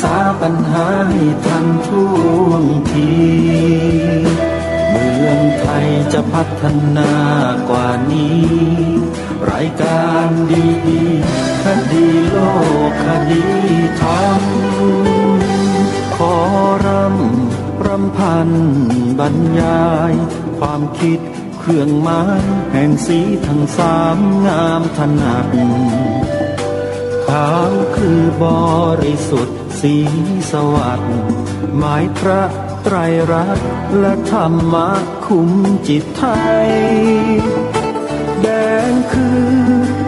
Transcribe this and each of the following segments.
ษาปัญหาให้ทันท่วงทีเมืองไทยจะพัฒนากว่านี้รายการดีๆคดีโลกคดีธรรมขอรำพันบรรยายความคิดเครื่องหมายแห่งสีทั้งสามงามถนัดขาวคือบริสุทธิ์สีสวัสดิ์หมายพระไตรรัตน์และธรรมะคุมจิตไทยแดงคือ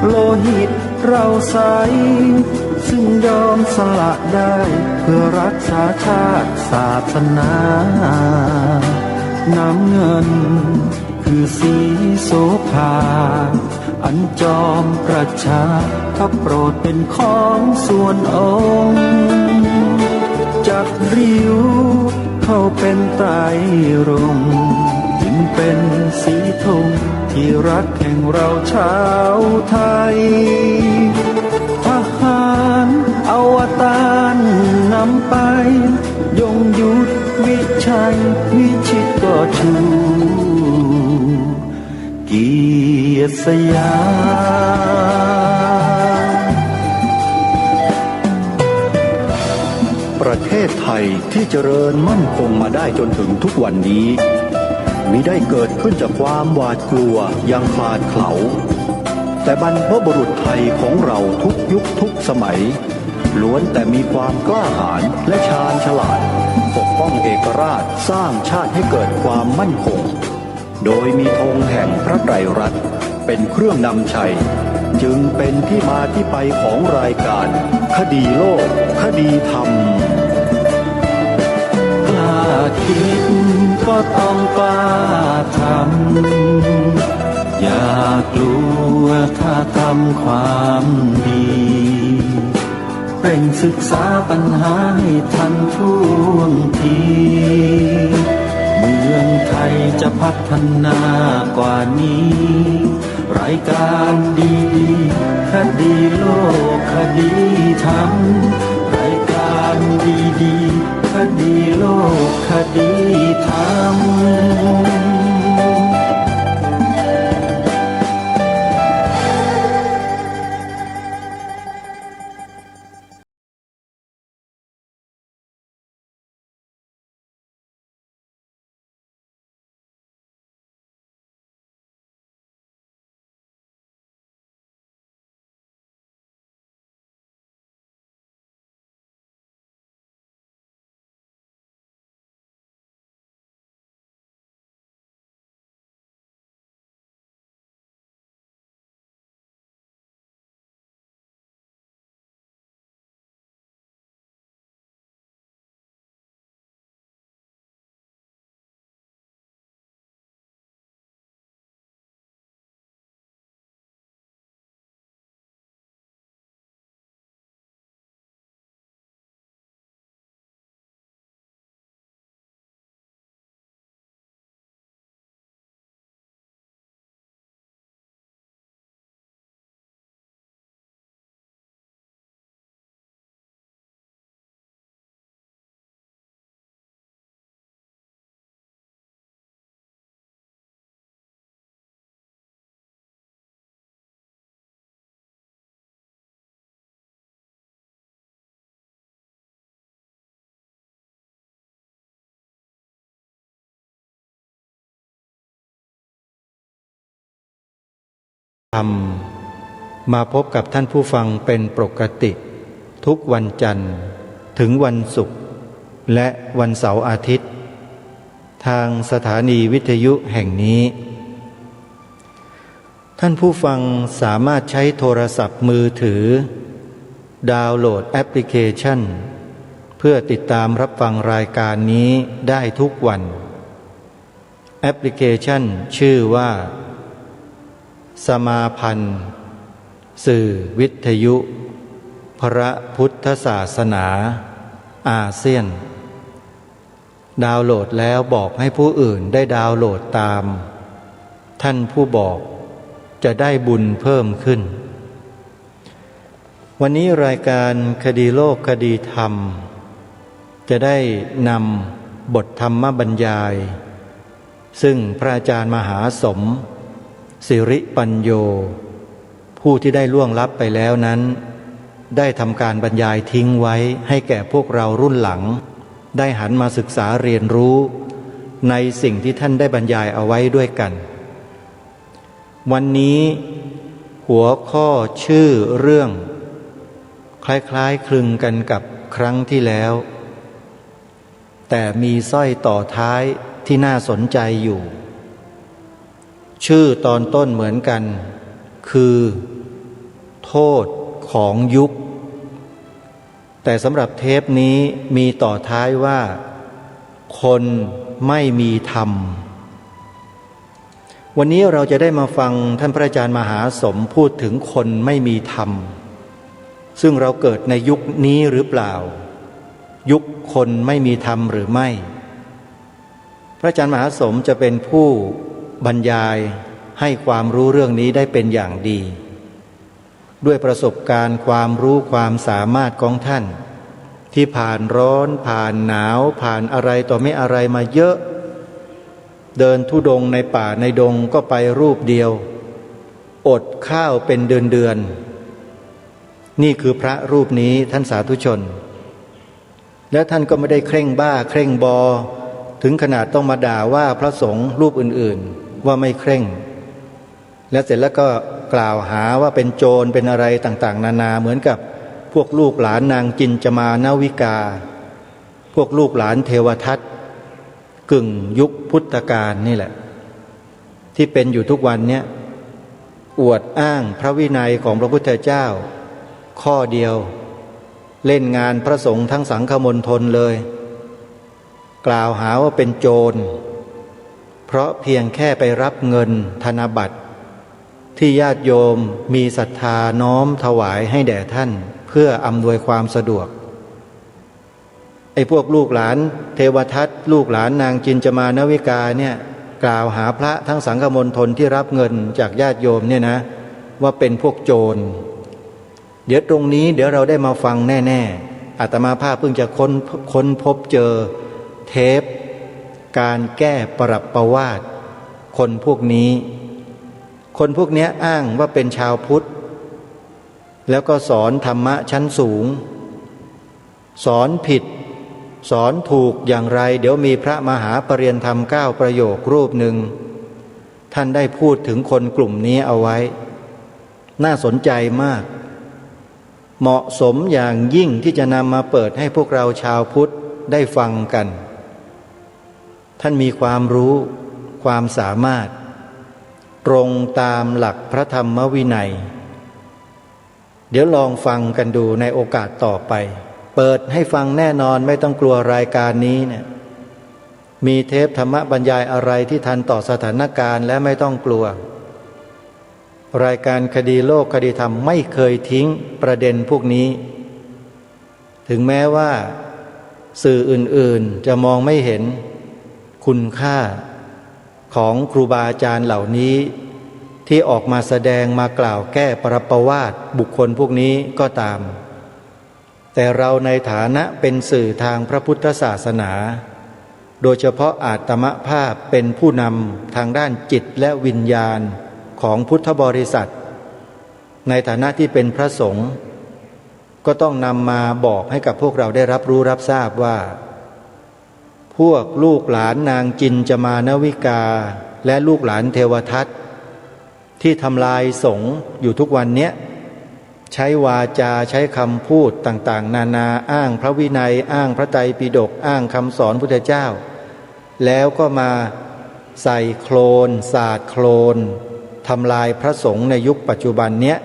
โลหิตเราใสซึ่งยอมสละได้เพื่อรักษาชาติศาสนาน้ำเงินคือสีโสภาอันจอมประชาถ้าโปรดเป็นของส่วนองค์จากริ้วเข้าเป็นไตรรงค์จึงเป็นสีธงที่รักแห่งเราชาวไทยทหารอวตารนำไปยงยุทธวิชัยวิชิตก็ชูเกียรติสยามประเทศไทยที่เจริญมั่นคงมาได้จนถึงทุกวันนี้มิได้เกิดขึ้นจากความหวาดกลัวอย่างคลาดเขลาแต่บรรพบุรุษไทยของเราทุกยุคทุกสมัยล้วนแต่มีความกล้าหาญและชาญฉลาดปกป้องเอกราชสร้างชาติให้เกิดความมั่นคงโดยมีธงแห่งพระไตรรัตน์เป็นเครื่องนำชัยจึงเป็นที่มาที่ไปของรายการคดีโลกคดีธรรมกล้าคิดก็ต้องกล้าทำอย่ากลัวถ้าทำความดีเร่งศึกษาปัญหาให้ทันท่วงทีเมืองไทยจะพัฒนากว่านี้รายการดีๆคดีโลกคดีธรรมรายการดีๆคดีโลกคดีธรรมมาพบกับท่านผู้ฟังเป็นปกติทุกวันจันทร์ถึงวันศุกร์และวันเสาร์อาทิตย์ทางสถานีวิทยุแห่งนี้ท่านผู้ฟังสามารถใช้โทรศัพท์มือถือดาวน์โหลดแอปพลิเคชันเพื่อติดตามรับฟังรายการนี้ได้ทุกวันแอปพลิเคชันชื่อว่าสมาพันธ์สื่อวิทยุพระพุทธศาสนาอาเซียนดาวน์โหลดแล้วบอกให้ผู้อื่นได้ดาวน์โหลดตามท่านผู้บอกจะได้บุญเพิ่มขึ้นวันนี้รายการคดีโลกคดีธรรม จะได้นำบทธรรมบรรยายซึ่งพระอาจารย์มหาสมสิริปัญโยผู้ที่ได้ล่วงลับไปแล้วนั้นได้ทำการบรรยายทิ้งไว้ให้แก่พวกเรารุ่นหลังได้หันมาศึกษาเรียนรู้ในสิ่งที่ท่านได้บรรยายเอาไว้ด้วยกันวันนี้หัวข้อชื่อเรื่องคล้ายๆคลึงกันกับครั้งที่แล้วแต่มีสร้อยต่อท้ายที่น่าสนใจอยู่ชื่อตอนต้นเหมือนกันคือโทษของยุคแต่สำหรับเทปนี้มีต่อท้ายว่าคนไม่มีธรรมวันนี้เราจะได้มาฟังท่านพระอาจารย์มหาสมพูดถึงคนไม่มีธรรมซึ่งเราเกิดในยุคนี้หรือเปล่ายุคคนไม่มีธรรมหรือไม่พระอาจารย์มหาสมจะเป็นผู้บรรยายให้ความรู้เรื่องนี้ได้เป็นอย่างดีด้วยประสบการณ์ความรู้ความสามารถของท่านที่ผ่านร้อนผ่านหนาวผ่านอะไรต่อไม่อะไรมาเยอะเดินธุดงค์ในป่าในดงก็ไปรูปเดียวอดข้าวเป็นเดือนนี่คือพระรูปนี้ท่านสาธุชนและท่านก็ไม่ได้เคร่งบ้าเคร่งบอถึงขนาดต้องมาด่าว่าพระสงฆ์รูปอื่นๆว่าไม่เคร่งและเสร็จแล้วก็กล่าวหาว่าเป็นโจรเป็นอะไรต่างๆนานาเหมือนกับพวกลูกหลานนางจินจมานาวิกาพวกลูกหลานเทวทัตกึ่งยุคพุทธกาลนี่แหละที่เป็นอยู่ทุกวันเนี้ยอวดอ้างพระวินัยของพระพุทธเจ้าข้อเดียวเล่นงานพระสงฆ์ทั้งสังฆมณฑลเลยกล่าวหาว่าเป็นโจรเพราะเพียงแค่ไปรับเงินธนบัตรที่ญาติโยมมีศรัทธาน้อมถวายให้แด่ท่านเพื่ออำนวยความสะดวกไอ้พวกลูกหลานเทวทัตลูกหลานนางจินจมานวิกาเนี่ยกล่าวหาพระทั้งสังฆมณฑลที่รับเงินจากญาติโยมเนี่ยนะว่าเป็นพวกโจรเดี๋ยวตรงนี้เดี๋ยวเราได้มาฟังแน่ๆอาตมาภาพเพิ่งจะค้นพบเจอเทปการแก้ปรับประวาทคนพวกนี้อ้างว่าเป็นชาวพุทธแล้วก็สอนธรรมะชั้นสูงสอนผิดสอนถูกอย่างไรเดี๋ยวมีพระมหาปริยธรรม9ประโยครูปหนึ่งท่านได้พูดถึงคนกลุ่มนี้เอาไว้น่าสนใจมากเหมาะสมอย่างยิ่งที่จะนำมาเปิดให้พวกเราชาวพุทธได้ฟังกันท่านมีความรู้ความสามารถตรงตามหลักพระธรรมวินัยเดี๋ยวลองฟังกันดูในโอกาสต่อไปเปิดให้ฟังแน่นอนไม่ต้องกลัวรายการนี้เนี่ยมีเทปธรรมบรรยายอะไรที่ทันต่อสถานการณ์และไม่ต้องกลัวรายการคดีโลกคดีธรรมไม่เคยทิ้งประเด็นพวกนี้ถึงแม้ว่าสื่ออื่นๆจะมองไม่เห็นคุณค่าของครูบาอาจารย์เหล่านี้ที่ออกมาแสดงมากล่าวแก้ปรับประวาทบุคคลพวกนี้ก็ตามแต่เราในฐานะเป็นสื่อทางพระพุทธศาสนาโดยเฉพาะอาตมภาพเป็นผู้นำทางด้านจิตและวิญญาณของพุทธบริษัทในฐานะที่เป็นพระสงฆ์ก็ต้องนำมาบอกให้กับพวกเราได้รับรู้รับทราบว่าพวกลูกหลานนางจินจมานวิกาและลูกหลานเทวทัตที่ทำลายสงฆ์อยู่ทุกวันเนี้ยใช้วาจาใช้คำพูดต่างๆนานาอ้างพระวินัยอ้างพระไตรปิฎกอ้างคำสอนพุทธเจ้าแล้วก็มาใส่โคลนสาดโคลนทำลายพระสงฆ์ในยุคปัจจุบันเนี้ย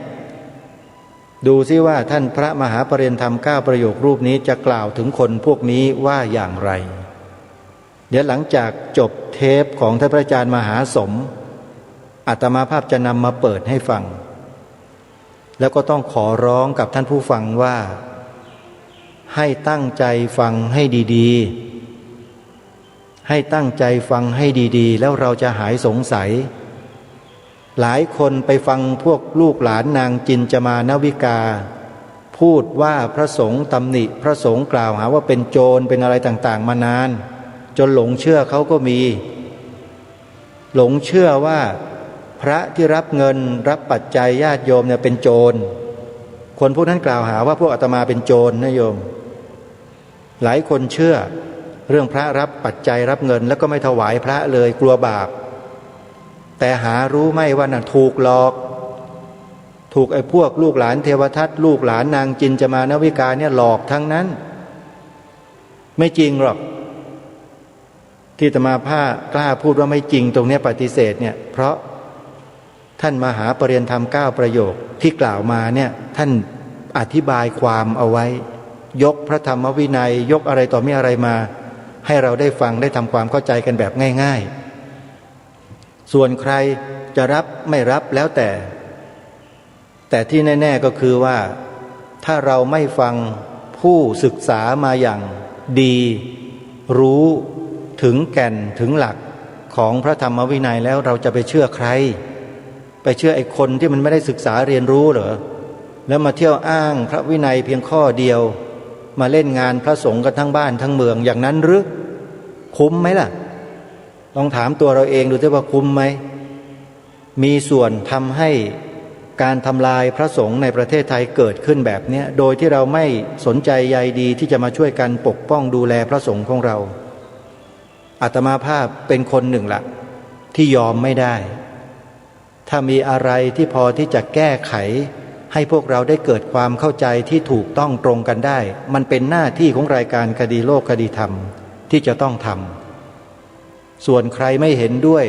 ดูซิว่าท่านพระมหาปริยธรรม9ประโยครูปนี้จะกล่าวถึงคนพวกนี้ว่าอย่างไรเดี๋ยวหลังจากจบเทปของท่านพระอาจารย์มหาสมอาตมาภาพจะนำมาเปิดให้ฟังแล้วก็ต้องขอร้องกับท่านผู้ฟังว่าให้ตั้งใจฟังให้ดีๆให้ตั้งใจฟังให้ดีๆแล้วเราจะหายสงสัยหลายคนไปฟังพวกลูกหลานนางจินจมานวิกา พูดว่าพระสงฆ์ตำหนิพระสงฆ์กล่าวหาว่าเป็นโจรเป็นอะไรต่างๆมานานจนหลงเชื่อเขาก็มีหลงเชื่อว่าพระที่รับเงินรับปัจจัยญาติโยมเนี่ยเป็นโจรคนพวกนั้นกล่าวหาว่าพวกอาตมาเป็นโจรนะโยมหลายคนเชื่อเรื่องพระรับปัจจัยรับเงินแล้วก็ไม่ถวายพระเลยกลัวบาปแต่หารู้ไหมว่าน่ะถูกหลอกถูกไอ้พวกลูกหลานเทวทัตลูกหลานนางจินจามานวิกาเนี่ยหลอกทั้งนั้นไม่จริงหรอกที่อาตมากล้าพูดว่าไม่จริงตรงนี้ปฏิเสธเนี่ยเพราะท่านมหาปริยธรรม9ประโยคที่กล่าวมาเนี่ยท่านอธิบายความเอาไว้ยกพระธรรมวินัยยกอะไรต่อมีอะไรมาให้เราได้ฟังได้ทำความเข้าใจกันแบบง่ายๆส่วนใครจะรับไม่รับแล้วแต่ที่แน่ๆก็คือว่าถ้าเราไม่ฟังผู้ศึกษามาอย่างดีรู้ถึงแก่นถึงหลักของพระธรรมวินัยแล้วเราจะไปเชื่อใครไปเชื่อไอ้คนที่มันไม่ได้ศึกษาเรียนรู้เหรอแล้วมาเที่ยวอ้างพระวินัยเพียงข้อเดียวมาเล่นงานพระสงฆ์กันทั้งบ้านทั้งเมืองอย่างนั้นหรือคุ้มไหมล่ะลองถามตัวเราเองดูสิว่าคุ้มไหมมีส่วนทำให้การทำลายพระสงฆ์ในประเทศไทยเกิดขึ้นแบบนี้โดยที่เราไม่สนใจใยดีที่จะมาช่วยกันปกป้องดูแลพระสงฆ์ของเราอาตมาภาพเป็นคนหนึ่งละที่ยอมไม่ได้ถ้ามีอะไรที่พอที่จะแก้ไขให้พวกเราได้เกิดความเข้าใจที่ถูกต้องตรงกันได้มันเป็นหน้าที่ของรายการคดีโลกคดีธรรมที่จะต้องทำส่วนใครไม่เห็นด้วย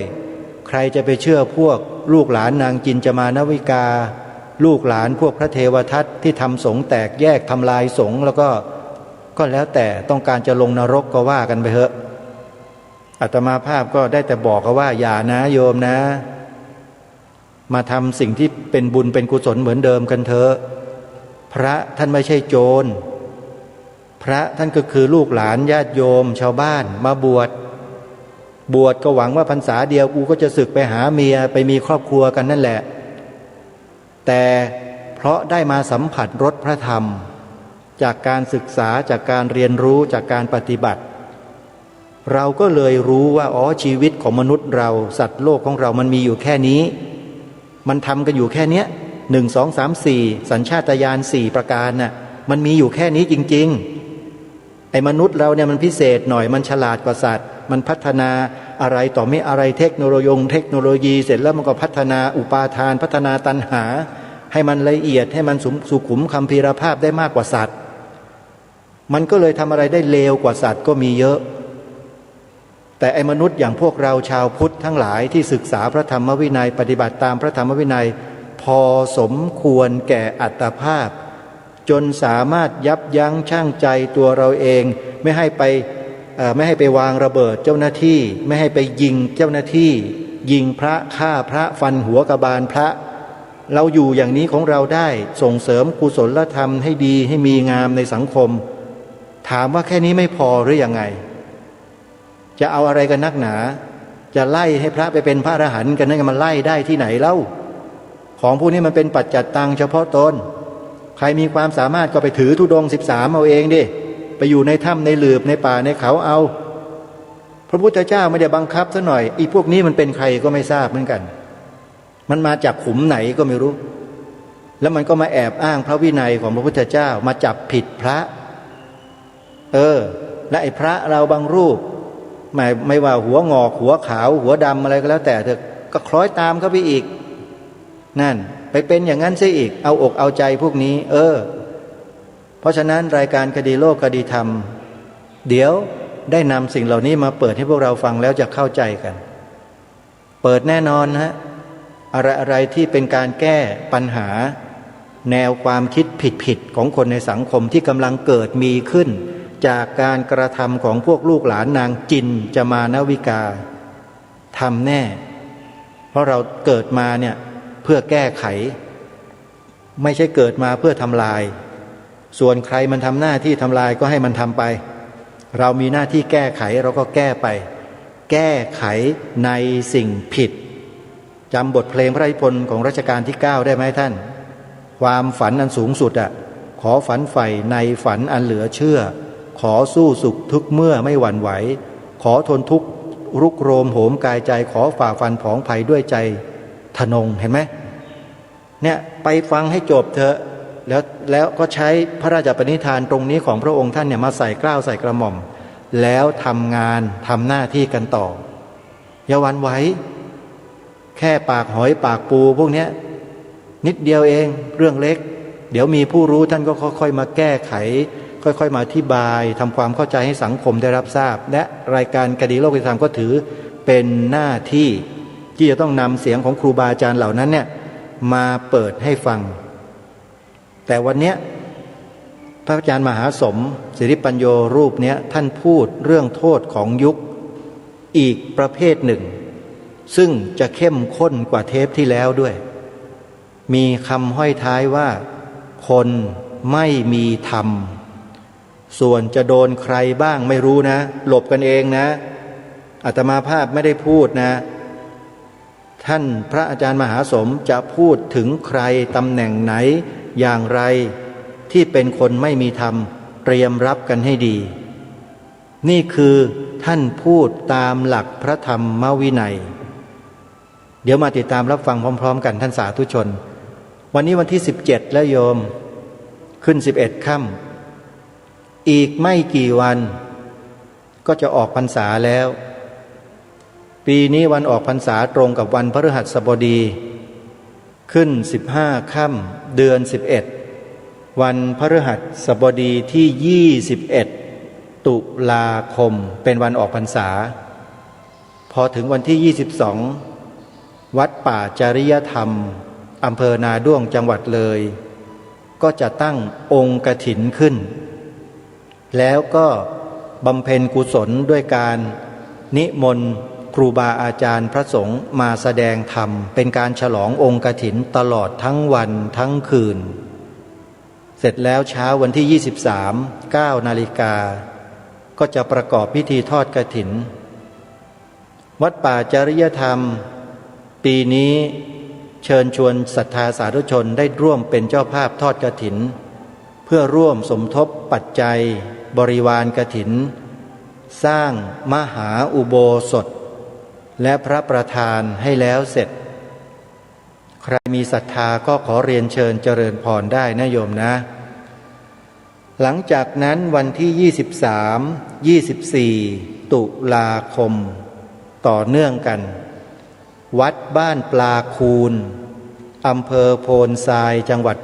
ใครจะไปเชื่อพวกลูกหลานนางจินจามานวิกาลูกหลานพวกพระเทวทัตที่ทำสงฆ์แตกแยกทำลายสงฆ์แล้วก็แล้วแต่ต้องการจะลงนรกก็ว่ากันไปเถอะอาตมาภาพก็ได้แต่บอกว่าอย่านะโยมนะมาทำสิ่งที่เป็นบุญเป็นกุศลเหมือนเดิมกันเถอะพระท่านไม่ใช่โจรพระท่านก็คือลูกหลานญาติโยมชาวบ้านมาบวชก็หวังว่าพรรษาเดียวกูก็จะสึกไปหาเมียไปมีครอบครัวกันนั่นแหละแต่เพราะได้มาสัมผัสรสพระธรรมจากการศึกษาจากการเรียนรู้จากการปฏิบัติเราก็เลยรู้ว่าอ๋อชีวิตของมนุษย์เราสัตว์โลกของเรามันมีอยู่แค่นี้มันทำกันอยู่แค่เนี้ย1 2 3 4สัญชาตญาณ4ประการน่ะมันมีอยู่แค่นี้จริงๆไอ้มนุษย์เราเนี่ยมันพิเศษหน่อยมันฉลาดกว่าสัตว์มันพัฒนาอะไรต่อไม่อะไรเทคโนโลยีเสร็จแล้วมันก็พัฒนาอุปาทานพัฒนาตัณหาให้มันละเอียดให้มันสุขุมคัมภีรภาพได้มากกว่าสัตว์มันก็เลยทำอะไรได้เลวกว่าสัตว์ก็มีเยอะแต่ไอ้มนุษย์อย่างพวกเราชาวพุทธทั้งหลายที่ศึกษาพระธรรมวินัยปฏิบัติตามพระธรรมวินัยพอสมควรแก่อัตภาพจนสามารถยับยั้งชั่งใจตัวเราเองไม่ให้ไปวางระเบิดเจ้าหน้าที่ไม่ให้ไปยิงเจ้าหน้าที่ยิงพระฆ่าพระฟันหัวกบาลพระเราอยู่อย่างนี้ของเราได้ส่งเสริมกุศลธรรมให้ดีให้มีงามในสังคมถามว่าแค่นี้ไม่พอหรือยังไงจะเอาอะไรกันนักหนาจะไล่ให้พระไปเป็นพระอรหันต์กันนั่นมันไล่ได้ที่ไหนเล่าของพวกนี้มันเป็นปัจจัตตังเฉพาะตนใครมีความสามารถก็ไปถือธุดงค์13เอาเองดิไปอยู่ในถ้ำในหลืบในป่าในเขาเอาพระพุทธเจ้าไม่ได้บังคับซะหน่อยอีพวกนี้มันเป็นใครก็ไม่ทราบเหมือนกันมันมาจากขุมไหนก็ไม่รู้แล้วมันก็มาแอบอ้างพระวินัยของพระพุทธเจ้ามาจับผิดพระและไอ้พระเราบางรูปไม่ว่าหัวงอกหัวขาวหัวดำอะไรก็แล้วแต่เธอก็คล้อยตามเขาไปอีกนั่นไปเป็นอย่างนั้นซะอีกเอาอกเอาใจพวกนี้เพราะฉะนั้นรายการคดีโลกคดีธรรมเดี๋ยวได้นำสิ่งเหล่านี้มาเปิดให้พวกเราฟังแล้วจะเข้าใจกันเปิดแน่นอนนะอะไรที่เป็นการแก้ปัญหาแนวความคิดผิดของคนในสังคมที่กำลังเกิดมีขึ้นจากการกระทำของพวกลูกหลานนางจินจามานวิกาทำแน่เพราะเราเกิดมาเนี่ยเพื่อแก้ไขไม่ใช่เกิดมาเพื่อทำลายส่วนใครมันทำหน้าที่ทำลายก็ให้มันทำไปเรามีหน้าที่แก้ไขเราก็แก้ไปแก้ไขในสิ่งผิดจำบทเพลงพระราชนิพนธ์ของรัชกาลที่9ได้ไหมท่านความฝันอันสูงสุด ขอฝันใฝ่ในฝันอันเหลือเชื่อขอสู้สุขทุกเมื่อไม่หวั่นไหวขอทนทุกข์รุกโรมโหมกายใจขอฝ่าฟันผองภัยด้วยใจทนงเห็นไหมเนี่ยไปฟังให้จบเถอะแล้วก็ใช้พระราชปณิธานตรงนี้ของพระองค์ท่านเนี่ยมาใส่เกล้าใส่กระหม่อมแล้วทำงานทำหน้าที่กันต่ออย่าหวั่นไหวแค่ปากหอยปากปูพวกเนี้ยนิดเดียวเองเรื่องเล็กเดี๋ยวมีผู้รู้ท่านก็ค่อยๆมาแก้ไขค่อยๆมาอธิบายทำความเข้าใจให้สังคมได้รับทราบและรายการคดีโลกธรรมก็ถือเป็นหน้าที่ที่จะต้องนำเสียงของครูบาอาจารย์เหล่านั้นเนี่ยมาเปิดให้ฟังแต่วันนี้พระอาจารย์มหาสมศิริปัญโยรูปเนี้ยท่านพูดเรื่องโทษของยุคอีกประเภทหนึ่งซึ่งจะเข้มข้นกว่าเทปที่แล้วด้วยมีคำห้อยท้ายว่าคนไม่มีธรรมส่วนจะโดนใครบ้างไม่รู้นะหลบกันเองนะอาตมาภาพไม่ได้พูดนะท่านพระอาจารย์มหาสมจะพูดถึงใครตำแหน่งไหนอย่างไรที่เป็นคนไม่มีธรรมเตรียมรับกันให้ดีนี่คือท่านพูดตามหลักพระธรรมวินัยเดี๋ยวมาติดตามรับฟังพร้อมๆกันท่านสาธุชนวันนี้วันที่17แล้วโยมขึ้น11ค่ำอีกไม่กี่วันก็จะออกพรรษาแล้วปีนี้วันออกพรรษาตรงกับวันพฤหัสบดีขึ้น15ค่ำเดือน11วันพฤหัสบดีที่21ตุลาคมเป็นวันออกพรรษาพอถึงวันที่22วัดป่าจริยธรรมอำเภอนาด้วงจังหวัดเลยก็จะตั้งองค์กฐินขึ้นแล้วก็บำเพ็ญกุศลด้วยการนิมนต์ครูบาอาจารย์พระสงฆ์มาแสดงธรรมเป็นการฉลององค์กฐินตลอดทั้งวันทั้งคืนเสร็จแล้วเช้าวันที่23 9 นาฬิกาก็จะประกอบพิธีทอดกฐินวัดป่าจริยธรรมปีนี้เชิญชวนศรัทธาสาธุชนได้ร่วมเป็นเจ้าภาพทอดกฐินเพื่อร่วมสมทบปัจจัยบริวารกฐินสร้างมหาอุโบสถและพระประธานให้แล้วเสร็จใครมีศรัทธาก็ขอเรียนเชิญเจริญพรได้นะโยมนะหลังจากนั้นวันที่23-24 ตุลาคมต่อเนื่องกันวัดบ้านปลาคูนอำเภอโพนทรายจังหวัด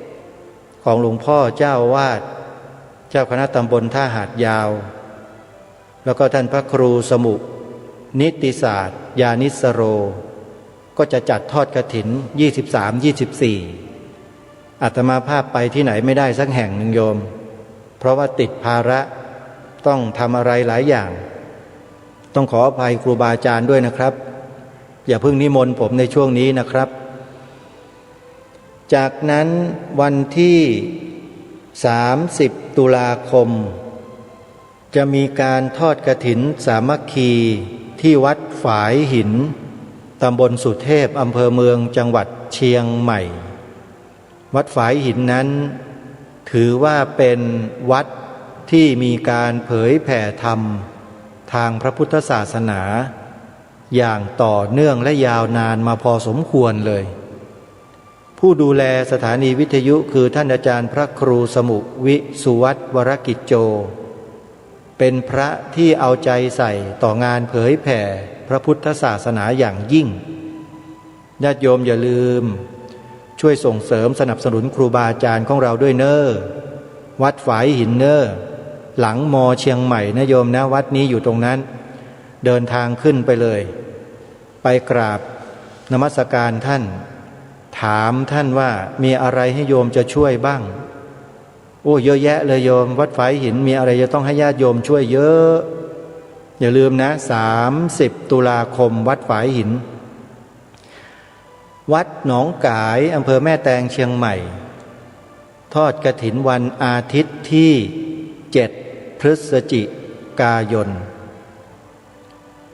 101ของหลวงพ่อเจ้าวาดเจ้าคณะตำบลท่าหาดยาวแล้วก็ท่านพระครูสมุนิติศาสตร์ญาณิสโรก็จะจัดทอดกฐิน23-24อาตมาภาพไปที่ไหนไม่ได้สักแห่งหนึ่งโยมเพราะว่าติดภาระต้องทำอะไรหลายอย่างต้องขออภัยครูบาอาจารย์ด้วยนะครับอย่าเพิ่งนิมนต์ผมในช่วงนี้นะครับจากนั้นวันที่30 ตุลาคมจะมีการทอดกฐินสามัคคีที่วัดฝายหินตำบลสุเทพอำเภอเมืองจังหวัดเชียงใหม่วัดฝายหินนั้นถือว่าเป็นวัดที่มีการเผยแผ่ธรรมทางพระพุทธศาสนาอย่างต่อเนื่องและยาวนานมาพอสมควรเลยผู้ดูแลสถานีวิทยุคือท่านอาจารย์พระครูสมุวิสุวัตวรกิจโจเป็นพระที่เอาใจใส่ต่องานเผยแผ่พระพุทธศาสนาอย่างยิ่งญาติโยมอย่าลืมช่วยส่งเสริมสนับสนุนครูบาอาจารย์ของเราด้วยเนอวัดฝายหินเนอหลังมอเชียงใหม่นะโยมนะวัดนี้อยู่ตรงนั้นเดินทางขึ้นไปเลยไปกราบนมัสการท่านถามท่านว่ามีอะไรให้โยมจะช่วยบ้างโอ้เยอะแยะเลยโยมวัดฝายหินมีอะไรจะต้องให้ญาติโยมช่วยเยอะอย่าลืมนะ30 ตุลาคมวัดฝายหินวัดหนองกายอำเภอแม่แตงเชียงใหม่ทอดกฐินวันอาทิตย์ที่7 พฤศจิกายน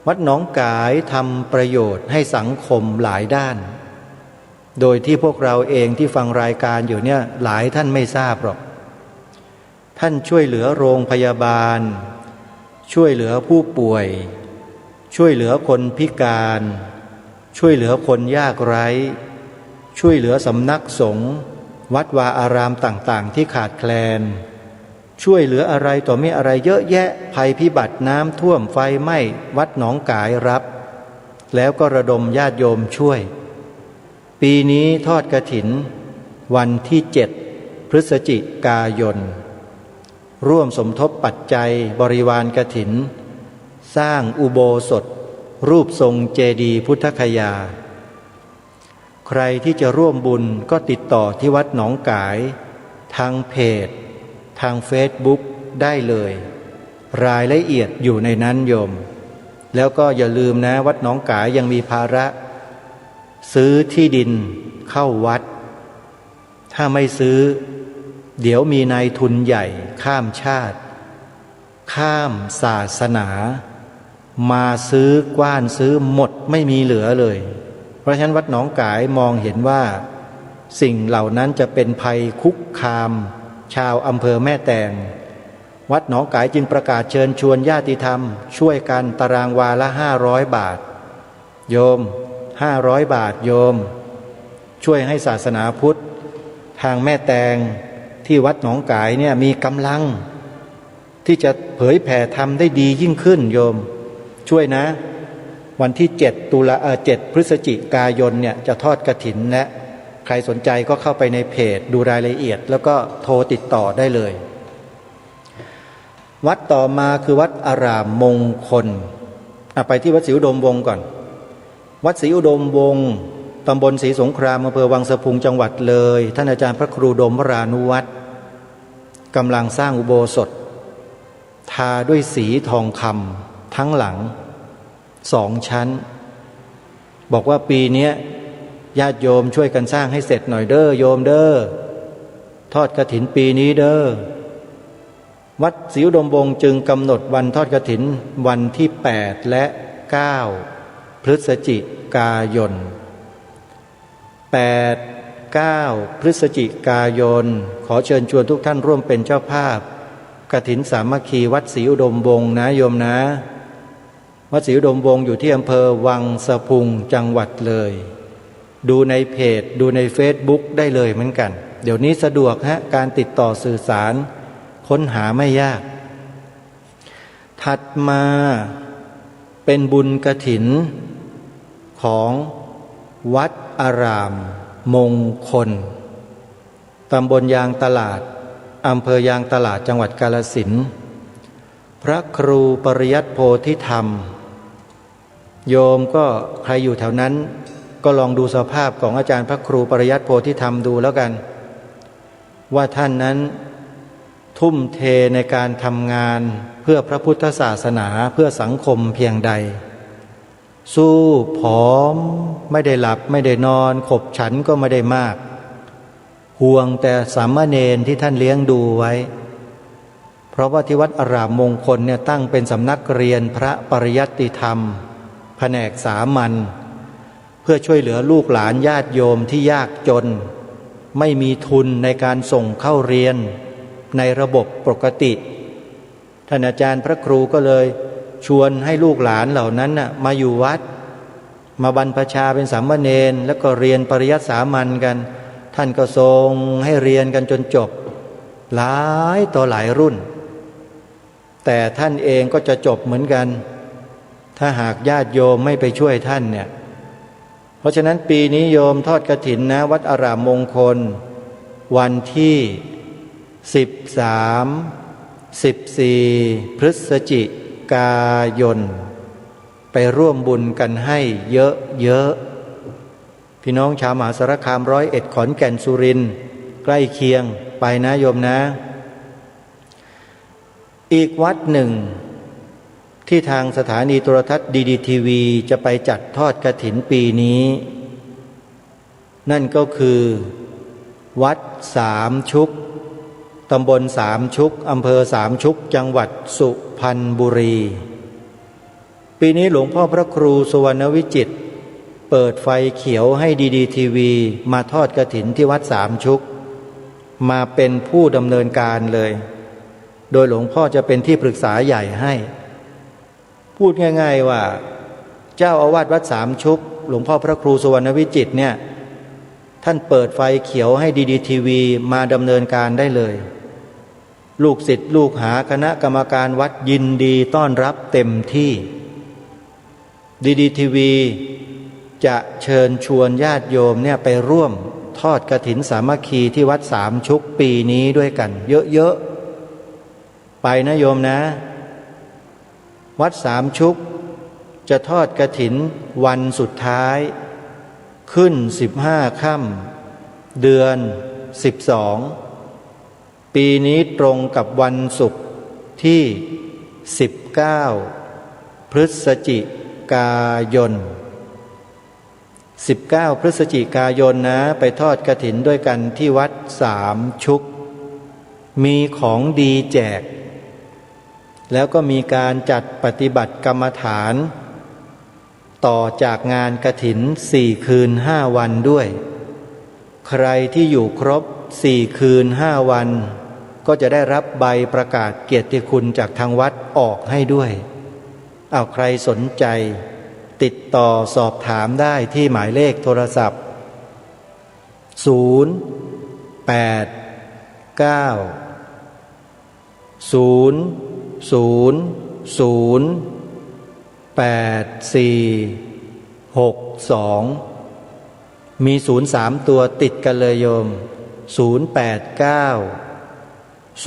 วัดหนองกายทำประโยชน์ให้สังคมหลายด้าน โดยที่พวกเราเองที่ฟังรายการอยู่เนี่ยหลายท่านไม่ทราบหรอกท่านช่วยเหลือโรงพยาบาลช่วยเหลือผู้ป่วยช่วยเหลือคนพิการช่วยเหลือคนยากไร้ช่วยเหลือสำนักสงฆ์วัดวาอารามต่างๆที่ขาดแคลนช่วยเหลืออะไรต่อไม่อะไรเยอะแยะภัยพิบัติน้ำท่วมไฟไหม้วัดหนองกายรับแล้วก็ระดมญาติโยมช่วยปีนี้ทอดกฐินวันที่7 พฤศจิกายนร่วมสมทบปัจจัยบริวารกฐินสร้างอุโบสถรูปทรงเจดีย์พุทธคยาใครที่จะร่วมบุญก็ติดต่อที่วัดหนองกายทางเพจทางเฟซบุ๊กได้เลยรายละเอียดอยู่ในนั้นโยมแล้วก็อย่าลืมนะวัดหนองกายยังมีภาระซื้อที่ดินเข้าวัดถ้าไม่ซื้อเดี๋ยวมีนายทุนใหญ่ข้ามชาติข้ามศาสนามาซื้อกว้านซื้อหมดไม่มีเหลือเลยเพราะฉะนั้นวัดหนองกายมองเห็นว่าสิ่งเหล่านั้นจะเป็นภัยคุกคามชาวอำเภอแม่แตงวัดหนองกายจึงประกาศเชิญชวนญาติธรรมช่วยกันตารางวาละ500 บาทโยม500 บาทโยมช่วยให้ศาสนาพุทธทางแม่แตงที่วัดหนองกายเนี่ยมีกำลังที่จะเผยแผ่ธรรมได้ดียิ่งขึ้นโยมช่วยนะวันที่7 พฤศจิกายนเนี่ยจะทอดกฐินและใครสนใจก็เข้าไปในเพจดูรายละเอียดแล้วก็โทรติดต่อได้เลยวัดต่อมาคือวัดอารามมงคลไปที่วัดศรีอุดมวงศ์ก่อนวัดศรีอุดมวงศ์ตำบลศรีสงครามอำเภอวังสะพุงจังหวัดเลยท่านอาจารย์พระครูดมวรานุวัฒน์กำลังสร้างอุโบสถทาด้วยสีทองคำทั้งหลัง2 ชั้นบอกว่าปีนี้ญาติโยมช่วยกันสร้างให้เสร็จหน่อยเด้อโยมเด้อทอดกฐินปีนี้เด้อวัดศรีอุดมวงศ์จึงกำหนดวันทอดกฐินวันที่8 และ 9 พฤศจิกายน8 9 พฤศจิกายนขอเชิญชวนทุกท่านร่วมเป็นเจ้าภาพกฐินสามัคคีวัดศรีอุดมวงศ์นะโยมนะวัดศรีอุดมวงศ์อยู่ที่อำเภอวังสะพุงจังหวัดเลยดูในเพจดูในเฟซบุ๊กได้เลยเหมือนกันเดี๋ยวนี้สะดวกฮะการติดต่อสื่อสารค้นหาไม่ยากถัดมาเป็นบุญกฐินของวัดอารามมงคลตำบลยางตลาดอำเภอยางตลาดจังหวัดกาฬสินธุ์พระครูปริยัติโพธิธรรมโยมก็ใครอยู่แถวนั้นก็ลองดูสภาพของอาจารย์พระครูปริยัติโพธิธรรมดูแล้วกันว่าท่านนั้นทุ่มเทในการทำงานเพื่อพระพุทธศาสนาเพื่อสังคมเพียงใดสู้ผอมไม่ได้หลับไม่ได้นอนขบฉันก็ไม่ได้มากห่วงแต่สามเณรที่ท่านเลี้ยงดูไว้เพราะว่าที่วัดอารามมงคลเนี่ยตั้งเป็นสำนักเรียนพระปริยัติธรรมแผนกสามัญเพื่อช่วยเหลือลูกหลานญาติโยมที่ยากจนไม่มีทุนในการส่งเข้าเรียนในระบบปกติท่านอาจารย์พระครูก็เลยชวนให้ลูกหลานเหล่านั้นน่ะมาอยู่วัดมาบรรพชาเป็นสามเณรแล้วก็เรียนปริยัติสามัญกันท่านก็ทรงให้เรียนกันจนจบหลายต่อหลายรุ่นแต่ท่านเองก็จะจบเหมือนกันถ้าหากญาติโยมไม่ไปช่วยท่านเนี่ยเพราะฉะนั้นปีนี้โยมทอดกฐินนะวัดอารามมงคลวันที่13 14 พฤศจิกายนไปร่วมบุญกันให้เยอะๆพี่น้องชาวมหาสารคาม101ขอนแก่นสุรินทร์ใกล้เคียงไปนะโยมนะอีกวัดหนึ่งที่ทางสถานีโทรทัศน์ดีทีวีจะไปจัดทอดกฐินปีนี้นั่นก็คือวัดสามชุกตำบลสามชุกอำเภอสามชุกจังหวัดสุพรรณบุรีปีนี้หลวงพ่อพระครูสุวรรณวิจิตร เปิดไฟเขียวให้ดีทีวีมาทอดกฐินที่วัดสามชุกมาเป็นผู้ดำเนินการเลยโดยหลวงพ่อจะเป็นที่ปรึกษาใหญ่ให้พูดง่ายๆว่าเจ้าอาวาสวัดสามชุกหลวงพ่อพระครูสุวรรณวิจิตรเนี่ยท่านเปิดไฟเขียวให้ดีทีวีมาดำเนินการได้เลยลูกศิษย์ลูกหาคณะกรรมการวัดยินดีต้อนรับเต็มที่ดีทีวีจะเชิญชวนญาติโยมเนี่ยไปร่วมทอดกฐินสามัคคีที่วัดสามชุกปีนี้ด้วยกันเยอะๆไปนะโยมนะวัดสามชุกจะทอดกฐินวันสุดท้ายขึ้น15 ค่ำเดือน12ปีนี้ตรงกับวันศุกร์ที่19พฤศจิกายน19พฤศจิกายนนะไปทอดกฐินด้วยกันที่วัดสามชุกมีของดีแจกแล้วก็มีการจัดปฏิบัติกรรมฐานต่อจากงานกฐิน4 คืน 5 วันด้วยใครที่อยู่ครบ4 คืน 5 วันก็จะได้รับใบประกาศเกียรติคุณจากทางวัดออกให้ด้วยเอาใครสนใจติดต่อสอบถามได้ที่หมายเลขโทรศัพท์089 000 8462มี03ตัวติดกันเลยโยม089 000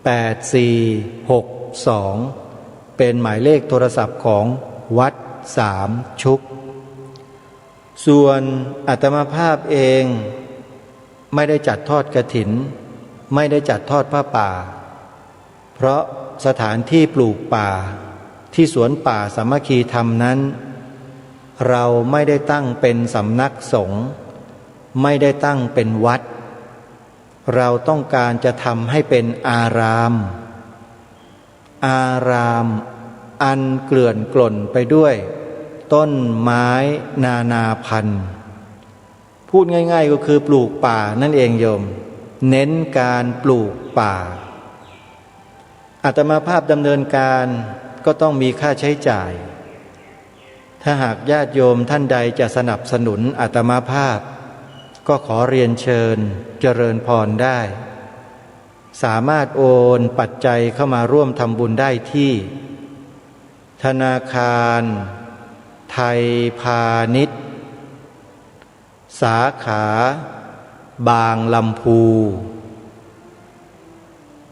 8462เป็นหมายเลขโทรศัพท์ของวัดสามชุกส่วนอาตมาภาพเองไม่ได้จัดทอดกฐินไม่ได้จัดทอดผ้าป่าเพราะสถานที่ปลูกป่าที่สวนป่าสามัคคีธรรมนั้นเราไม่ได้ตั้งเป็นสำนักสงฆ์ไม่ได้ตั้งเป็นวัดเราต้องการจะทำให้เป็นอารามอันเกลื่อนกล่นไปด้วยต้นไม้นานาพันธุ์พูดง่ายๆก็คือปลูกป่านั่นเองโยมเน้นการปลูกป่าอาตมาภาพดำเนินการก็ต้องมีค่าใช้จ่ายถ้าหากญาติโยมท่านใดจะสนับสนุนอาตมาภาพก็ขอเรียนเชิญเจริญพรได้สามารถโอนปัจจัยเข้ามาร่วมทำบุญได้ที่ธนาคารไทยพาณิชย์สาขาบางลำพู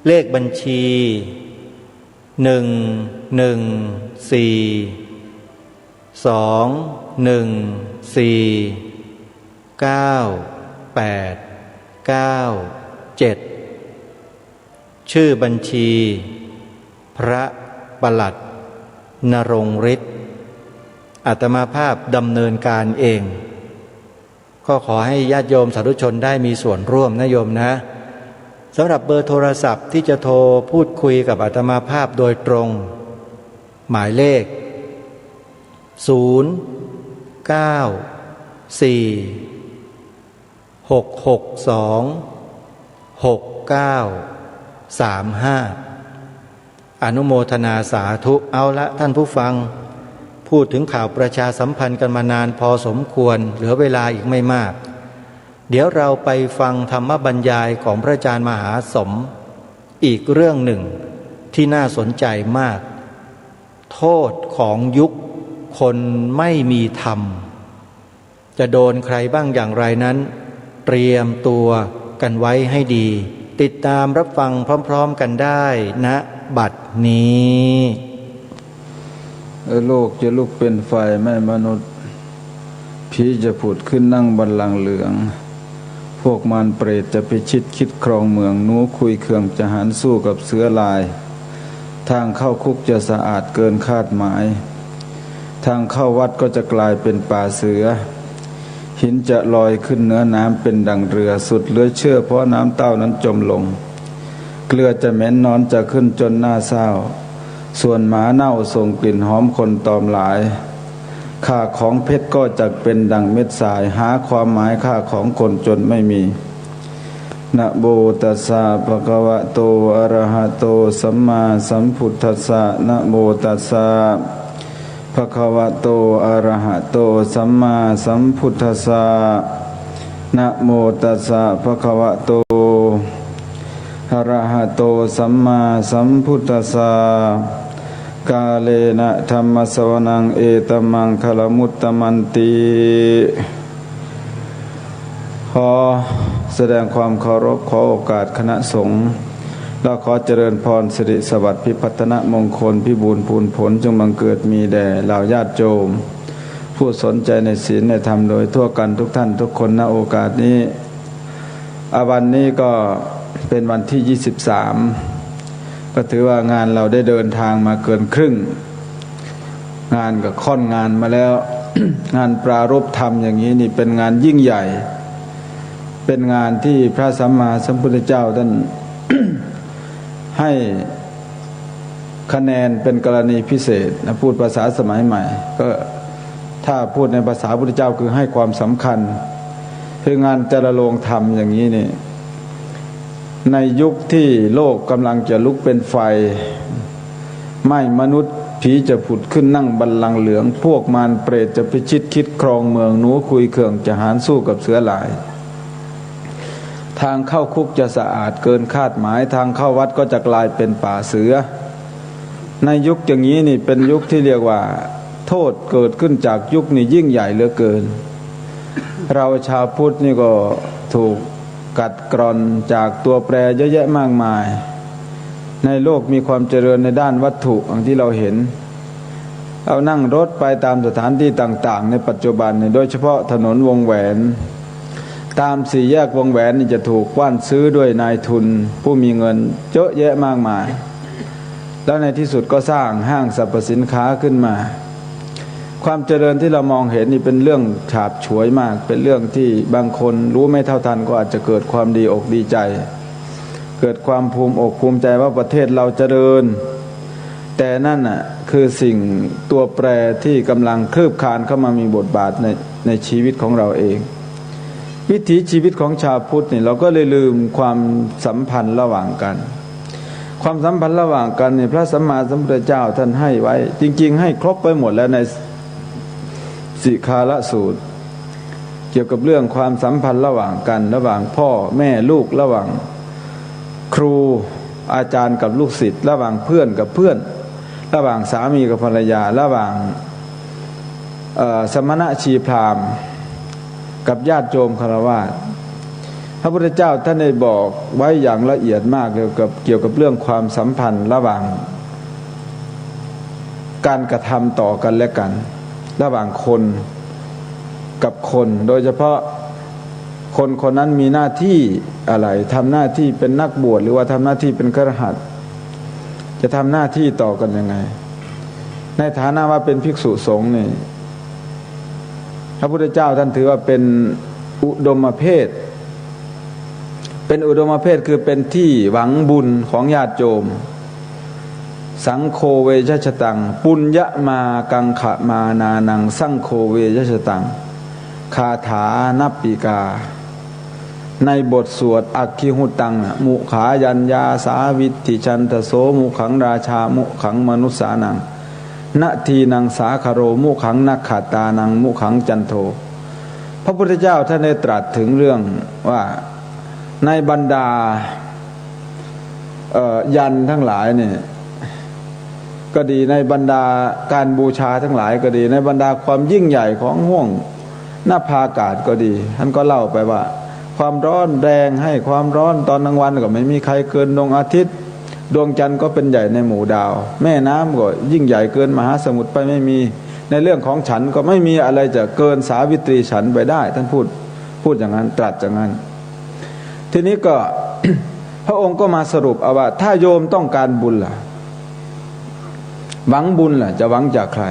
เลขบัญชี114214987ชื่อบัญชีพระปลัดนรงฤทธิ์อาตมาภาพดำเนินการเองก็ขอให้ญาติโยมสาธุชนได้มีส่วนร่วมนะโยมนะสำหรับเบอร์โทรศัพท์ที่จะโทรพูดคุยกับอาตมาภาพโดยตรงหมายเลข094-662-6935อนุโมทนาสาธุเอาละท่านผู้ฟังพูดถึงข่าวประชาสัมพันธ์กันมานานพอสมควรเหลือเวลาอีกไม่มากเดี๋ยวเราไปฟังธรรมบรรยายของพระอาจารย์มหาสมอีกเรื่องหนึ่งที่น่าสนใจมากโทษของยุคคนไม่มีธรรมจะโดนใครบ้างอย่างไรนั้นเตรียมตัวกันไว้ให้ดีติดตามรับฟังพร้อมๆกันได้ณบัดนี้โลกจะลุกเป็นไฟไม่มนุษย์ผีจะผุดขึ้นนั่งบัลลังก์เหลืองพวกมารเปรตจะไปชิดคิดครองเมืองนู้คุยเคืองจะหันสู้กับเสือลายทางเข้าคุกจะสะอาดเกินคาดหมายทางเข้าวัดก็จะกลายเป็นป่าเสือหินจะลอยขึ้นเหนือน้ำเป็นดั่งเรือสุดเหลือเชื่อเพราะน้ำเต้านั้นจมลงเกลือจะเหม็นนอนจะขึ้นจนหน้าเศร้าส่วนหมาเน่าส่งกลิ่นหอมคนตอมหลาย ค่าของเพชรก็จะเป็นดังเม็ดทรายหาความหมายค่าของคนจนไม่มีนะโมตัสสะภะคะวะโตอะระหะโตสัมมาสัมพุทธัสสะนะโมตัสสะภะคะวะโตอะระหะโตสัมมาสัมพุทธัสสะนะโมตัสสะภะคะวะโตอะระหะโตสัมมาสัมพุทธัสสะกาเลนะธัมมสวนังเอตมังคลมุตตมันติขอแสดงความเคารพขอโอกาสคณะสงฆ์และขอเจริญพรสิริสวัสดิ์พิพัฒนมงคลพิบูลย์พูนผลจงบังเกิดมีแด่เหล่าญาติโยมผู้สนใจในศีลในธรรมโดยทั่วกันทุกท่านทุกคนณโอกาสนี้วันนี้ก็เป็นวันที่23ก็ถือว่างานเราได้เดินทางมาเกินครึ่งงานก็ค่อนงานมาแล้ว งานปรารภธรรมอย่างนี้นี่เป็นงานยิ่งใหญ่เป็นงานที่พระสัมมาสัมพุทธเจ้าท่าน ให้คะแนนเป็นกรณีพิเศษนะพูดภาษาสมัยใหม่ก็ถ้าพูดในภาษาพุทธเจ้าคือให้ความสำคัญคืองานจารโลงธรรมอย่างนี้นี่ในยุคที่โลกกำลังจะลุกเป็นไฟไม่มนุษย์ผีจะผุดขึ้นนั่งบัลลังก์เหลืองพวกมารเปรตจะพิชิตคิดครองเมืองหนูคุยเขื่องจะหารสู้กับเสือหลายทางเข้าคุกจะสะอาดเกินคาดหมายทางเข้าวัดก็จะกลายเป็นป่าเสือในยุคอย่างนี้นี่เป็นยุคที่เรียกว่าโทษเกิดขึ้นจากยุคนี้ยิ่งใหญ่เหลือเกินเราชาวพุทธนี่ก็ถูกกัดกร่อนจากตัวแปรเยอะแยะมากมายในโลกมีความเจริญในด้านวัตถุอย่างที่เราเห็นเรานั่งรถไปตามสถานที่ต่างๆในปัจจุบันโดยเฉพาะถนนวงแหวนตามสี่แยกวงแหวนนี่จะถูกกว้านซื้อด้วยนายทุนผู้มีเงินเยอะแยะมากมายแล้วในที่สุดก็สร้างห้างสรรพสินค้าขึ้นมาความเจริญที่เรามองเห็นนี่เป็นเรื่องฉาบฉวยมากเป็นเรื่องที่บางคนรู้ไม่เท่าทันก็อาจจะเกิดความดีอกดีใจเกิดความภูมิอกภูมิใจว่าประเทศเราเจริญแต่นั่นน่ะคือสิ่งตัวแปรที่กำลังคืบคลานเข้ามามีบทบาทในชีวิตของเราเองวิถีชีวิตของชาวพุทธนี่เราก็เลยลืมความสัมพันธ์ระหว่างกันความสัมพันธ์ระหว่างกันนี่พระสัมมาสัมพุทธเจ้าท่านให้ไว้จริงๆให้ครบไปหมดแล้วในสิกขาละสูตรเกี่ยวกับเรื่องความสัมพันธ์ระหว่างกันระหว่างพ่อแม่ลูกระหว่างครูอาจารย์กับลูกศิษย์ระหว่างเพื่อนกับเพื่อนระหว่างสามีกับภรรยาระหว่างสมณะชีพราหมณ์กับญาติโยมฆราวาสพระพุทธเจ้าท่านได้บอกไว้อย่างละเอียดมากเกี่ยวกับเรื่องความสัมพันธ์ระหว่างการกระทำต่อกันและกันระหว่างคนกับคนโดยเฉพาะคนคนนั้นมีหน้าที่อะไรทำหน้าที่เป็นนักบวชหรือว่าทำหน้าที่เป็นฆราวาสจะทำหน้าที่ต่อกันยังไงในฐานะว่าเป็นภิกษุสงฆ์นี่พระพุทธเจ้าท่านถือว่าเป็นอุดมเพศเป็นอุดมเพศคือเป็นที่หวังบุญของญาติโยมสังโฆเวชชตังปุญญมากังขมานานังสังโฆเวชชตังคาถานัปปิกาในบทสวดอักขิหุตังมุขายัญญาสาวิธิชันทโสมุขังราชามุขังมนุสสานังนาทีนังสาคโรมุขังนักขาตานังมุขังจันโทพระพุทธเจ้าท่านได้ตรัสถึงเรื่องว่าในบรรดายันทั้งหลายเนี่ยก็ดีในบรรดาการบูชาทั้งหลายก็ดีในบรรดาความยิ่งใหญ่ของห้วงหน้าภาอากาศก็ดีท่านก็เล่าไปว่าความร้อนแรงให้ความร้อนตอนกลางวันก็ไม่มีใครเกินดวงอาทิตย์ดวงจันทร์ก็เป็นใหญ่ในหมู่ดาวแม่น้ำก็ยิ่งใหญ่เกินมหาสมุทรไปไม่มีในเรื่องของฉันก็ไม่มีอะไรจะเกินสาวิตรีฉันไปได้ท่านพูดอย่างนั้นตรัสอย่างนั้นทีนี้ก็ พระองค์ก็มาสรุปเอาว่าถ้าโยมต้องการบุญล่ะหวังบุญล่ะจะหวังจากใคร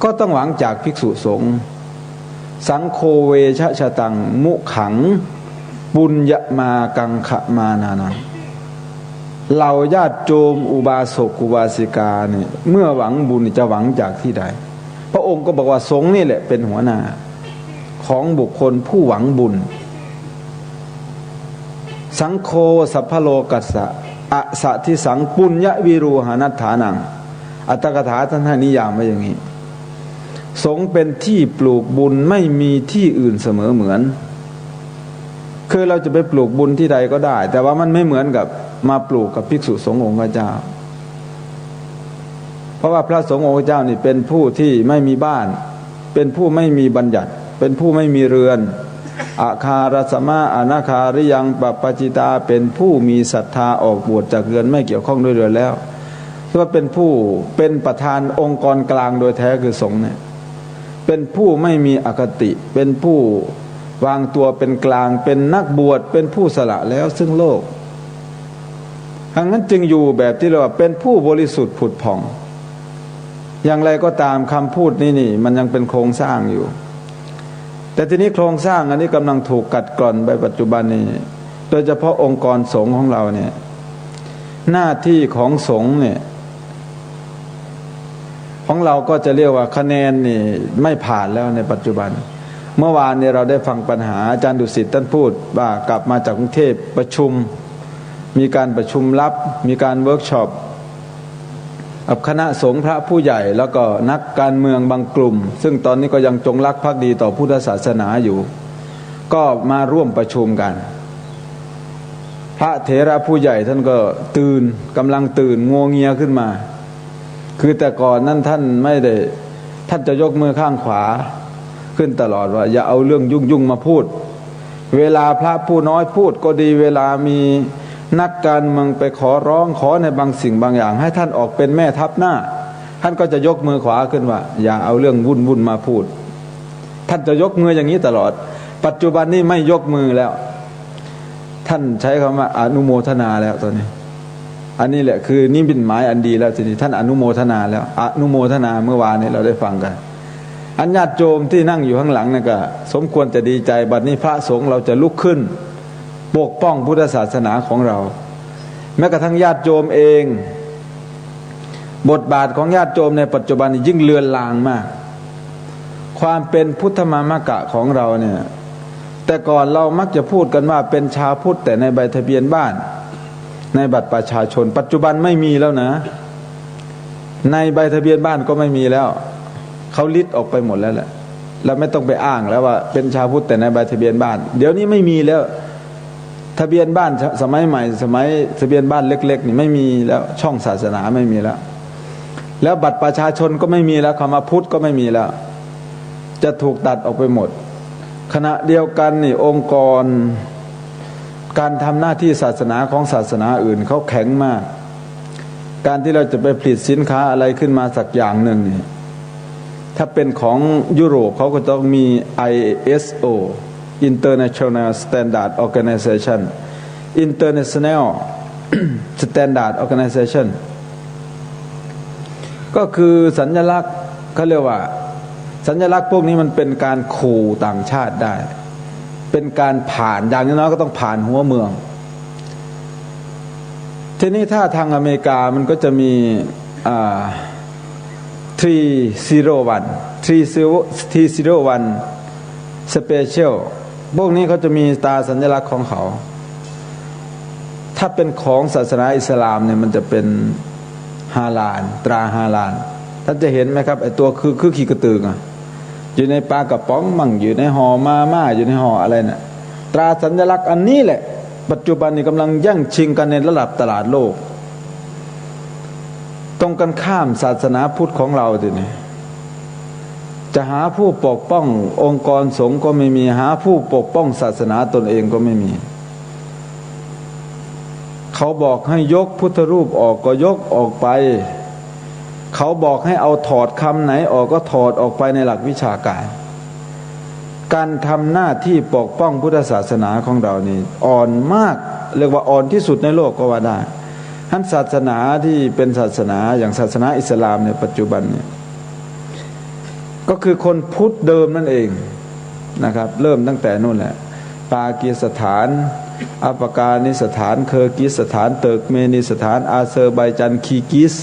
ก็ต้องหวังจากภิกษุสงฆ์สังโฆเวชชตังมุขังปุญญมากังขมานานังเหล่าญาติโยมอุบาสกอุบาสิกาเนี่ยเมื่อหวังบุญจะหวังจากที่ใด พระองค์ก็บอกว่าสงฆ์นี่แหละเป็นหัวหน้าของบุคคลผู้หวังบุญสังโฆสัพพโลกัสสะอสะทิสังปุญญวิรูหานัฏฐานังอัตถกถาท่านให้นิยามไว้อย่างนี้สงฆ์เป็นที่ปลูกบุญไม่มีที่อื่นเสมอเหมือนคือเราจะไปปลูกบุญที่ใดก็ได้แต่ว่ามันไม่เหมือนกับมาปลูกกับภิกษุสงฆ์องค์พระเจ้าเพราะว่าพระสงฆ์องค์พระเจ้านี่เป็นผู้ที่ไม่มีบ้านเป็นผู้ไม่มีบัญญัติเป็นผู้ไม่มีเรือนอาคารสมาอนาคาริยังปัปปจิตาเป็นผู้มีศรัทธาออกบวชจากเรือนไม่เกี่ยวข้องด้วยเรือนแล้วเพราะว่าเป็นผู้เป็นประธานองค์กรกลางโดยแท้คือสงฆ์เนี่ยเป็นผู้ไม่มีอคติเป็นผู้วางตัวเป็นกลางเป็นนักบวชเป็นผู้สละแล้วซึ่งโลกดังนั้นจึงอยู่แบบที่เราว่าเป็นผู้บริสุทธิ์ผุดผ่องอย่างไรก็ตามคำพูดนี่มันยังเป็นโครงสร้างอยู่แต่ทีนี้โครงสร้างอันนี้กำลังถูกกัดกร่อนไปปัจจุบันนี้โดยเฉพาะองค์กรสงฆ์ของเราเนี่ยหน้าที่ของสงฆ์เนี่ยของเราก็จะเรียกว่าคะแนนนี่ไม่ผ่านแล้วในปัจจุบันเมื่อวานเนี่ยเราได้ฟังปัญหาอาจารย์ดุสิตท่านพูดว่ากลับมาจากกรุงเทพประชุมมีการประชุมลับมีการเวิร์กช็อปกับคณะสงฆ์พระผู้ใหญ่แล้วก็นักการเมืองบางกลุ่มซึ่งตอนนี้ก็ยังจงรักภักดีต่อพุทธศาสนาอยู่ก็มาร่วมประชุมกันพระเถระผู้ใหญ่ท่านก็ตื่นกำลังตื่นงัวเงียขึ้นมาคือแต่ก่อนนั้นท่านไม่ได้ท่านจะยกมือข้างขวาขึ้นตลอดว่าอย่าเอาเรื่องยุ่งมาพูดเวลาพระผู้น้อยพูดก็ดีเวลามีนักการเมืองไปขอร้องขอในบางสิ่งบางอย่างให้ท่านออกเป็นแม่ทัพหน้าท่านก็จะยกมือขวาขึ้นว่าอย่าเอาเรื่องวุ่นมาพูดท่านจะยกมืออย่างนี้ตลอดปัจจุบันนี้ไม่ยกมือแล้วท่านใช้คำว่าอนุโมทนาแล้วตอนนี้อันนี้แหละคือนิมิตหมายอันดีแล้วทีนี้ท่านอนุโมทนาแล้วอนุโมทนาเมื่อวานนี้เราได้ฟังกันอันญาติโยมที่นั่งอยู่ข้างหลังนี่ก็สมควรจะดีใจบัดนี้พระสงฆ์เราจะลุกขึ้นปกป้องพุทธศาสนาของเราแม้กระทั่งญาติโยมเองบทบาทของญาติโยมในปัจจุบันยิ่งเลือนลางมากความเป็นพุทธมามกะของเราเนี่ยแต่ก่อนเรามักจะพูดกันว่าเป็นชาวพุทธแต่ในใบทะเบียนบ้านในบัตรประชาชนปัจจุบันไม่มีแล้วนะในใบทะเบียนบ้านก็ไม่มีแล้วเขาลิดออกไปหมดแล้วแหละเราไม่ต้องไปอ้างแล้วว่าเป็นชาวพุทธแต่ในใบทะเบียนบ้านเดี๋ยวนี้ไม่มีแล้วทะเบียนบ้านสมัยใหม่สมัยทะเบียนบ้านเล็กๆนี่ไม่มีแล้วช่องศาสนาไม่มีแล้วบัตรประชาชนก็ไม่มีแล้วคำว่าพุทธก็ไม่มีแล้วจะถูกตัดออกไปหมดขณะเดียวกันนี่องค์กรการทำหน้าที่ศาสนาของศาสนาอื่นเขาแข็งมากการที่เราจะไปผลิตสินค้าอะไรขึ้นมาสักอย่างหนึ่งนี่ถ้าเป็นของยุโรปเขาก็ต้องมี ISO International Standard Organization International Standard Organization ก็คือสัญลักษณ์เขาเรียกว่าสัญลักษณ์พวกนี้มันเป็นการขู่ต่างชาติได้เป็นการผ่านอย่างน้อยก็ต้องผ่านหัวเมืองทีนี้ถ้าทางอเมริกามันก็จะมี301 Special พวกนี้เขาจะมีตาสัญลักษณ์ของเขาถ้าเป็นของศาสนาอิสลามเนี่ยมันจะเป็นฮาลาลตราฮาลาลท่านจะเห็นไหมครับไอตัวคือขี้กระตืออยู่ในปลากระป๋องมั่งอยู่ในห่อมาม่าอยู่ในห่ออะไรน่ะตราสัญลักษณ์อันนี้แหละปัจจุบันนี้กำลังแย่งชิงกันในระดับตลาดโลกตรงกันข้ามศาสนาพุทธของเราทีนี้จะหาผู้ปกป้ององค์กรสงฆ์ก็ไม่มีหาผู้ปกป้องศาสนาตนเองก็ไม่มีเขาบอกให้ยกพุทธรูปออกก็ยกออกไปเขาบอกให้เอาถอดคำไหนออกก็ถอดออกไปในหลักวิชาการการทำหน้าที่ปกป้องพุทธศาสนาของเรานี่อ่อนมากเรียกว่าอ่อนที่สุดในโลกก็ว่าได้ทั้นศาสนาที่เป็นศาสนาอย่างศาสนาอิสลามในปัจจุบันเนี่ยก็คือคนพุทธเดิมนั่นเองนะครับเริ่มตั้งแต่นู่นแหละปากีสถานอัฟกานิสถานเคอร์กิสถานเติร์กเมนิสถานอาเซอร์ไบจันคีกิส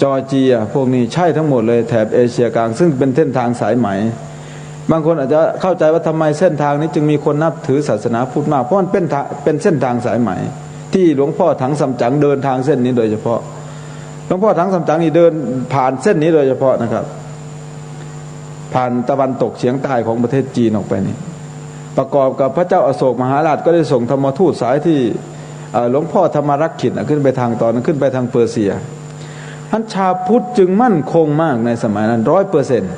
จอร์เจียพวกนี้ใช่ทั้งหมดเลยแถบเอเชียกลางซึ่งเป็นเส้นทางสายไหมบางคนอาจจะเข้าใจว่าทำไมเส้นทางนี้จึงมีคนนับถือศาสนาพุทธมากเพราะมันเป็นเส้นทางสายไหมที่หลวงพ่อถังสำจั๋งเดินทางเส้นนี้โดยเฉพาะหลวงพ่อถังสำจั๋งนี่เดินผ่านเส้นนี้โดยเฉพาะนะครับผ่านตะวันตกเฉียงใต้ของประเทศจีนออกไปนี่ประกอบกับพระเจ้าอโศกมหาราชก็ได้ส่งธรรมทูตสายที่หลวงพ่อธรรมรักขิตขึ้นไปทางตอนนั้นขึ้นไปทางเปอร์เซียท่านชาวพุทธจึงมั่นคงมากในสมัยนั้น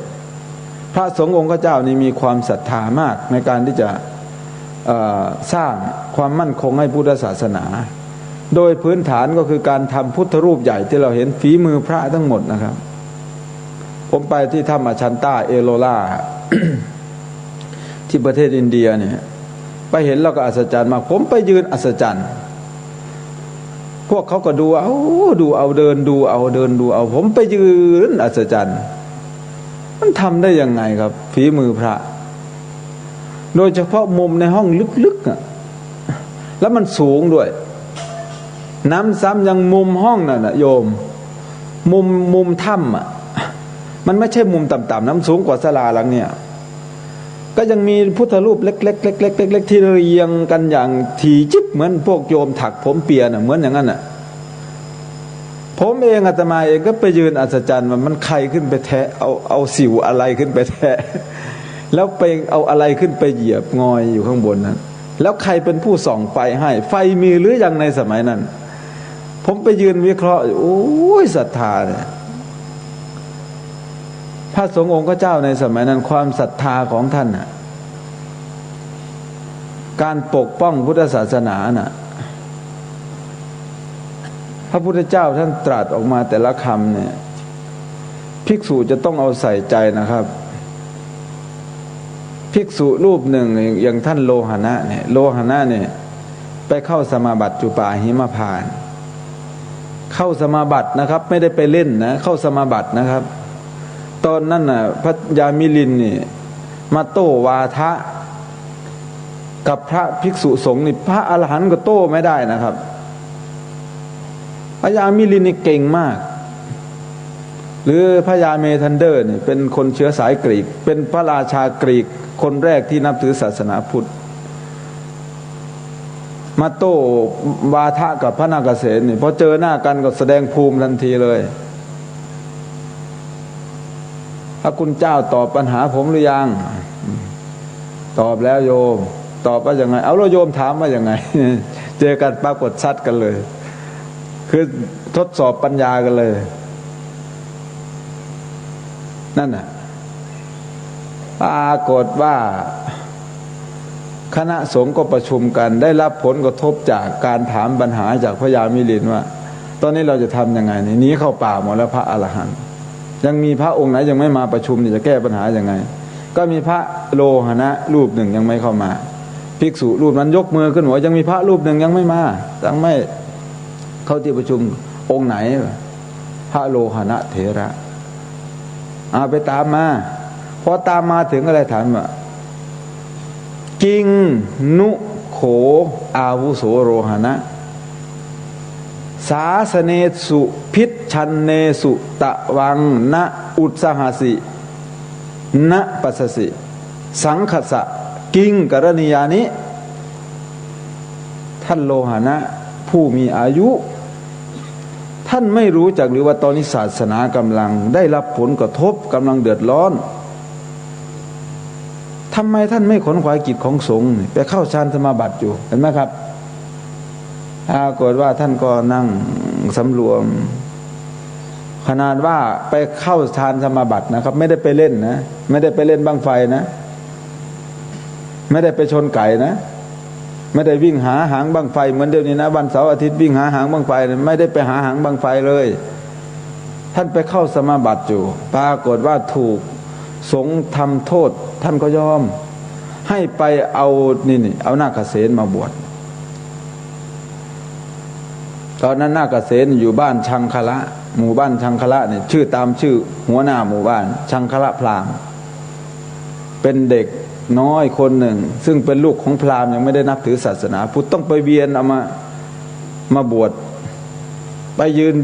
100%พระสงฆ์องค์เจ้านี่มีความศรัทธามากในการที่จะสร้างความมั่นคงให้พุทธศาสนาโดยพื้นฐานก็คือการทำพุทธรูปใหญ่ที่เราเห็นฝีมือพระทั้งหมดนะครับผมไปที่ถ้ำอชันตาเอโลล่า ที่ประเทศอินเดียเนี่ยไปเห็นแล้วก็อัศจรรย์มากผมไปยืนอัศจรรย์พวกเขาก็ดูเอาเดินดูเอาผมไปยืนอัศจรรย์มันทำได้ยังไงครับฝีมือพระโดยเฉพาะมุมในห้องลึกๆอ่ะแล้วมันสูงด้วยน้ำซ้ำยังมุมห้องนั่นน่ะโยมมุมถ้ำอ่ะมันไม่ใช่มุมต่ำๆน้ำสูงกว่าศาลาหลังเนี่ยก็ยังมีพุทธรูปเล็กๆๆๆที่เรียงกันอย่างถี่จิ๊บเหมือนพวกโยมถักผมเปียน่ะเหมือนอย่างนั้นน่ะผมเองอาตมาเองก็ไปยืนอัศจรรย์ว่ามันใครขึ้นไปแทะเอาสิวอะไรขึ้นไปแทะแล้วไปเอาอะไรขึ้นไปเหยียบงอยอยู่ข้างบนนั้นแล้วใครเป็นผู้ส่องไฟให้ไฟมีหรือยังในสมัยนั้นผมไปยืนวิเคราะห์โอ้ยศรัทธาเนี่ยพระสงฆ์องค์เจ้าในสมัยนั้นความศรัทธาของท่านน่ะการปกป้องพุทธศาสนาน่ะพระพุทธเจ้าท่านตรัสออกมาแต่ละคำเนี่ยภิกษุจะต้องเอาใส่ใจนะครับภิกษุรูปหนึ่งอย่างท่านโลหณะเนี่ยไปเข้าสมาบัติจุปาหิมพานต์เข้าสมาบัตินะครับไม่ได้ไปเล่นนะเข้าสมาบัตินะครับตอนนั้นน่ะพระยามิลินนี่มาโต้วาทะกับพระภิกษุสงฆ์นี่พระอรหันต์ก็โต้ไม่ได้นะครับพระยามิลินนี่เก่งมากหรือพระยาเมทันเดอร์นี่เป็นคนเชื้อสายกรีกเป็นพระราชากรีกคนแรกที่นับถือศาสนาพุทธมาโต้วาทะกับพระนาคเษนนี่พอเจอหน้ากันก็แสดงภูมิทันทีเลยพระคุณเจ้าตอบปัญหาผมหรือยังตอบแล้วโยมตอบว่ายังไงเอาแล้วโยมถามว่ายังไง เจอกันปรากฏชัดกันเลยคือทดสอบปัญญากันเลยนั่นน่ะปรากฏว่าคณะสงฆ์ก็ประชุมกันได้รับผลกระทบจากการถามปัญหาจากพระยามิลินว่าตอนนี้เราจะทำยังไงหนีเข้าป่าหมดแล้วพระอรหันต์ยังมีพระองค์ไหนยังไม่มาประชุมจะแก้ปัญหายังไงก็มีพระโลหณะรูปหนึ่งยังไม่เข้ามาภิกษุรูปนั้นยกมือขึ้นหัวยังมีพระรูปหนึ่งยังไม่มายังไม่เข้าที่ประชุมองค์ไหนพระโลหณะเถระไปตามมาพอตามมาถึงอะไรถามว่ากิงนุโขอาวุโสโรหณะสาสเนสุพิชชันเนสุตะวังนะอุตสหสินะปัสสสิสังคัสสะกิงกรณียานิท่านโลหณะผู้มีอายุท่านไม่รู้จักหรือว่าตอนนี้ศาสนากำลังได้รับผลกระทบกำลังเดือดร้อนทำไมท่านไม่ขนขวายกิจของสงฆ์ไปเข้าฌานสมาบัติอยู่เห็นไหมครับปรากฏว่าท่านก็นั่งสำรวมขนาดว่าไปเข้าฌานสมาบัตินะครับไม่ได้ไปเล่นนะไม่ได้ไปเล่นบั้งไฟนะไม่ได้ไปชนไก่นะไม่ได้วิ่งหาหางบั้งไฟเหมือนเดี๋ยวนี้นะวันเสาร์อาทิตย์วิ่งหาหางบั้งไฟไม่ได้ไปหาหางบั้งไฟเลยท่านไปเข้าสมาบัติอยู่ปรากฏว่าถูกสงฆ์ทำโทษท่านก็ยอมให้ไปเอาเอานาคเษนมาบวชตอนนั้นนาคเษนอยู่บ้านชังคละหมู่บ้านชังคละเนี่ยชื่อตามชื่อหัวหน้าหมู่บ้านชังคละพราหมณ์เป็นเด็กน้อยคนหนึ่งซึ่งเป็นลูกของพราหมณ์ยังไม่ได้นับถือศาสนาพุทธต้องไปเวียนเอามาบวช ไปยืน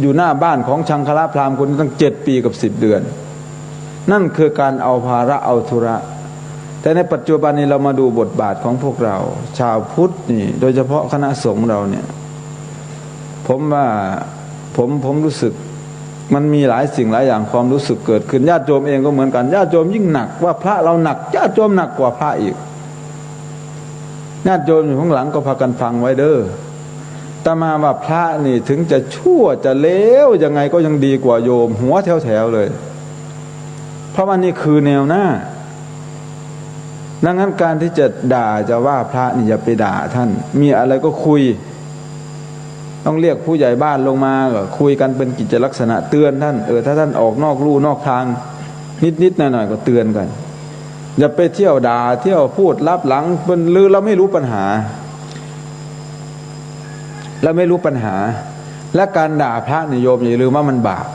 อยู่หน้าบ้านของชังคละพราหมณ์คนตั้ง7 ปีกับ10 เดือนนั่นคือการเอาภาระเอาธุระแต่ในปัจจุบันนี้เรามาดูบทบาทของพวกเราชาวพุทธนี่โดยเฉพาะคณะสงฆ์เราเนี่ยผมว่าผมรู้สึกมันมีหลายสิ่งหลายอย่างความรู้สึกเกิดขึ้นญาติโยมเองก็เหมือนกันญาติโยมยิ่งหนักว่าพระเราหนักญาติโยมหนักกว่าพระอีกญาติโยมอยู่ข้างหลังก็พากันฟังไว้เด้ออาตมาว่าพระนี่ถึงจะชั่วจะเลวยังไงก็ยังดีกว่าโยมหัวแถวๆเลยเพราะว่านี่คือแนวหน้าดังนั้นการที่จะด่าจะว่าพระนี่อย่าไปด่าท่านมีอะไรก็คุยต้องเรียกผู้ใหญ่บ้านลงมาก็คุยกันเป็นกิจลักษณะเตือนท่านถ้าท่านออกนอกลู่นอกทางนิดๆหน่อยๆก็เตือนกันอย่าไปเที่ยวด่าเที่ยวพูดลับหลังเป็นลือเราไม่รู้ปัญหาและการด่าพระนิยมอย่าลืมว่ามันบาป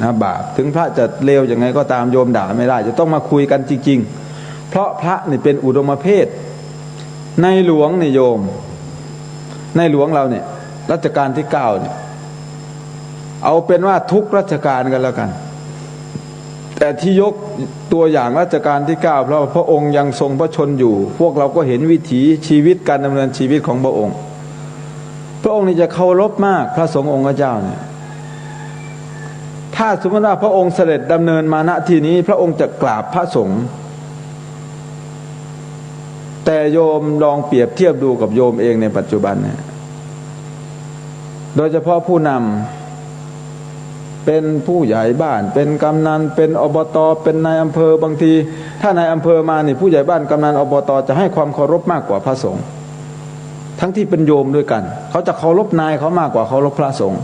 นะบาปถึงพระจะเลวยังไงก็ตามโยมด่าไม่ได้จะต้องมาคุยกันจริงๆเพราะพระนี่เป็นอุดมเพศในหลวงนี่โยมในหลวงเราเนี่ยรัชกาลที่9เนี่ยเอาเป็นว่าทุกรัชกาลกันแล้วกันแต่ที่ยกตัวอย่างรัชกาลที่9เพราะพระองค์ยังทรงพระชนอยู่พวกเราก็เห็นวิถีชีวิตการดำเนินชีวิตของพระองค์นี่จะเคารพมากพระสงฆ์องค์เจ้าเนี่ยถ้าสมมติว่าพระองค์เสด็จดำเนินมาณที่นี้พระองค์จะกราบพระสงฆ์แต่โยมลองเปรียบเทียบดูกับโยมเองในปัจจุบันเนี่ยโดยเฉพาะผู้นำเป็นผู้ใหญ่บ้านเป็นกำนันเป็นอบตเป็นนายอำเภอบางทีถ้านายอำเภอมานี่ผู้ใหญ่บ้านกำนันอบตจะให้ความเคารพมากกว่าพระสงฆ์ทั้งที่เป็นโยมด้วยกันเขาจะเคารพนายเขามากกว่าเคารพพระสงฆ์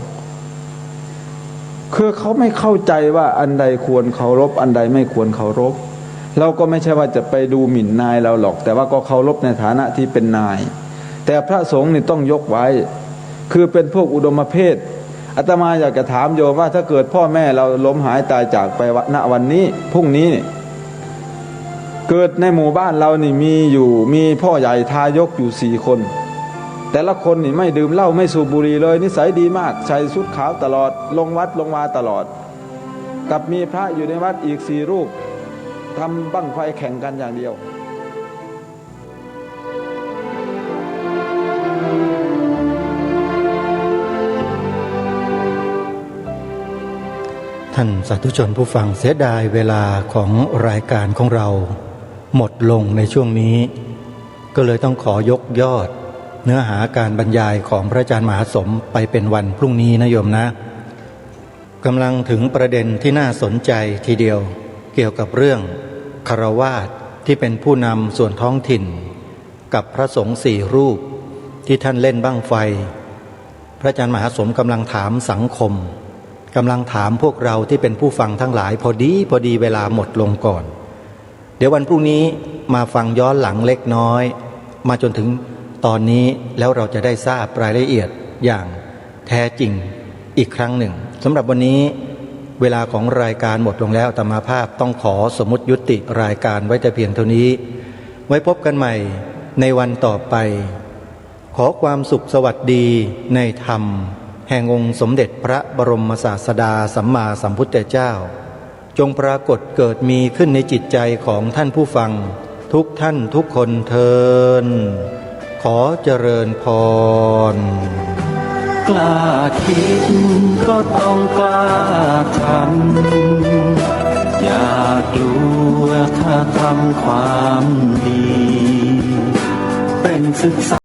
คือเขาไม่เข้าใจว่าอันใดควรเคารพอันใดไม่ควรเคารพเราก็ไม่ใช่ว่าจะไปดูหมิ่นนายเราหรอกแต่ว่าก็เคารพในฐานะที่เป็นนายแต่พระสงฆ์นี่ต้องยกไว้คือเป็นพวกอุดมเพศอาตมาอยากจะถามโยมว่าถ้าเกิดพ่อแม่เราล้มหายตายจากไปณวันนี้พรุ่งนี้เกิดในหมู่บ้านเรานี่มีพ่อใหญ่ทายกอยู่4 คนแต่ละคนนี่ไม่ดื่มเหล้าไม่สูบบุหรี่เลยนิสัยดีมากใส่ชุดขาวตลอดลงวัดลงวาตลอดกับมีพระอยู่ในวัดอีก4 รูปทำบั้งไฟแข่งกันอย่างเดียวท่านสาธุชนผู้ฟังเสียดายเวลาของรายการของเราหมดลงในช่วงนี้ก็เลยต้องขอยกยอดเนื้อหาการบรรยายของพระอาจารย์มหาสมไปเป็นวันพรุ่งนี้นะโยมนะกำลังถึงประเด็นที่น่าสนใจทีเดียวเกี่ยวกับเรื่องฆราวาสที่เป็นผู้นำส่วนท้องถิ่นกับพระสงฆ์4 รูปที่ท่านเล่นบั้งไฟพระอาจารย์มหาสมกำลังถามสังคมกำลังถามพวกเราที่เป็นผู้ฟังทั้งหลายพอดีเวลาหมดลงก่อนเดี๋ยววันพรุ่งนี้มาฟังย้อนหลังเล็กน้อยมาจนถึงตอนนี้แล้วเราจะได้ทราบรายละเอียดอย่างแท้จริงอีกครั้งหนึ่งสำหรับวันนี้เวลาของรายการหมดลงแล้วอาตมาภาพต้องขอสมมุติยุติรายการไว้แต่เพียงเท่านี้ไว้พบกันใหม่ในวันต่อไปขอความสุขสวัสดีในธรรมแห่งองค์สมเด็จพระบรมศาสดาสัมมาสัมพุทธเจ้าจงปรากฏเกิดมีขึ้นในจิตใจของท่านผู้ฟังทุกท่านทุกคนเทินขอเจริญพรกล้าคิดก็ต้องกล้าทำอย่ากลัวถ้าทำความดีเป็นศึกษา